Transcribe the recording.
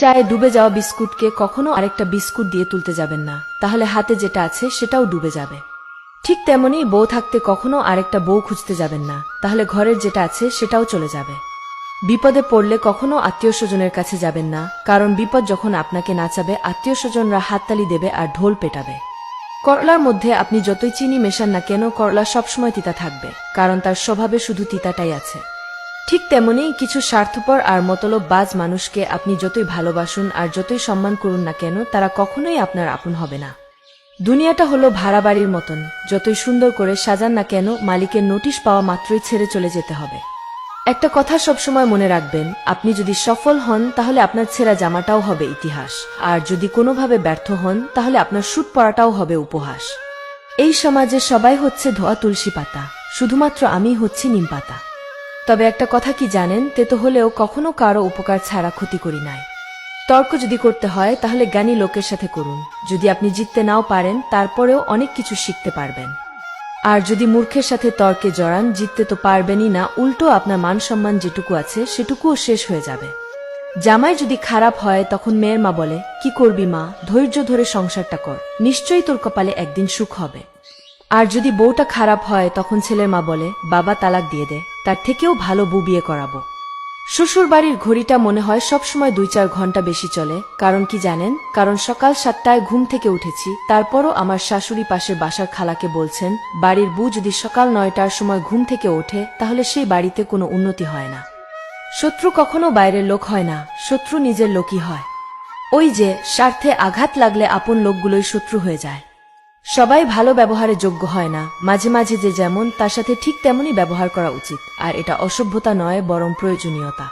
চায়ে ডুবে যাওয়া বিস্কুটকে কখনো আরেকটা বিস্কুট দিয়ে তুলতে যাবেন না, তাহলে হাতে যেটা আছে সেটাও ডুবে যাবে। ঠিক তেমনি বউ থাকতে কখনো আরেকটা বউ খুঁজতে যাবেন না, তাহলে ঘরের যেটা আছে সেটাও চলে যাবে। বিপদে পড়লে কখনো আত্মীয় স্বজনের কাছে যাবেন না, কারণ বিপদ যখন আপনাকে নাচাবে আত্মীয় স্বজনরা হাততালি দেবে আর ঢোল পেটাবে। করলার মধ্যে আপনি যতই চিনি মেশান না কেন, করলা সবসময় তিতা থাকবে, কারণ তার স্বভাবে শুধু তিতাটাই আছে। ঠিক তেমনি কিছু স্বার্থপর আর মতলববাজ মানুষকে আপনি যতই ভালোবাসুন আর যতই সম্মান করুন না কেন, তারা কখনোই আপনার আপন হবে না। দুনিয়াটা হলো ভাড়া বাড়ির মতন, যতই সুন্দর করে সাজান না কেন, মালিকের নোটিশ পাওয়া মাত্রই ছেড়ে চলে যেতে হবে। একটা কথা সবসময় মনে রাখবেন, আপনি যদি সফল হন তাহলে আপনার ছেঁড়া জামাটাও হবে ইতিহাস, আর যদি কোনোভাবে ব্যর্থ হন তাহলে আপনার সুট পরাটাও হবে উপহাস। এই সমাজে সবাই হচ্ছে ধোয়া তুলসী পাতা, শুধুমাত্র আমি হচ্ছি নিম পাতা। তবে একটা কথা কি জানেন, তেতো হলেও কখনো কারো উপকার ছাড়া ক্ষতি করি নাই। তর্ক যদি করতে হয় তাহলে জ্ঞানী লোকের সাথে করুন, যদি আপনি জিততে নাও পারেন তারপরেও অনেক কিছু শিখতে পারবেন। আর যদি মূর্খের সাথে তর্কে জড়ান, জিততে তো পারবেনই না, উল্টো আপনার মান সম্মান যেটুকু আছে সেটুকুও শেষ হয়ে যাবে। জামাই যদি খারাপ হয় তখন মেয়ের মা বলে, কি করবি মা, ধৈর্য ধরে সংসারটা কর, নিশ্চয়ই তোর কপালে একদিন সুখ হবে। আর যদি বউটা খারাপ হয় তখন ছেলের মা বলে, বাবা তালাক দিয়ে দে, তার থেকেও ভালো বউ বিয়ে করাবো। শ্বশুর বাড়ির ঘড়িটা মনে হয় সবসময় 2-4 ঘন্টা বেশি চলে, কারণ কি জানেন, কারণ সকাল 7টায় ঘুম থেকে উঠেছি, তারপরও আমার শাশুড়ি পাশের বাসার খালাকে বলছেন, বাড়ির বউ যদি সকাল 9টার সময় ঘুম থেকে ওঠে তাহলে সেই বাড়িতে কোনো উন্নতি হয় না। শত্রু কখনো বাইরের লোক হয় না, শত্রু নিজের লোকই হয়। ওই যে স্বার্থে আঘাত লাগলে আপন লোকগুলোই শত্রু হয়ে যায়। সবাই ভালো ব্যবহারের যোগ্য হয় না, মাঝে মাঝে যে যেমন তার সাথে ঠিক তেমনই ব্যবহার করা উচিত, আর এটা অসভ্যতা নয় বরং প্রয়োজনীয়তা।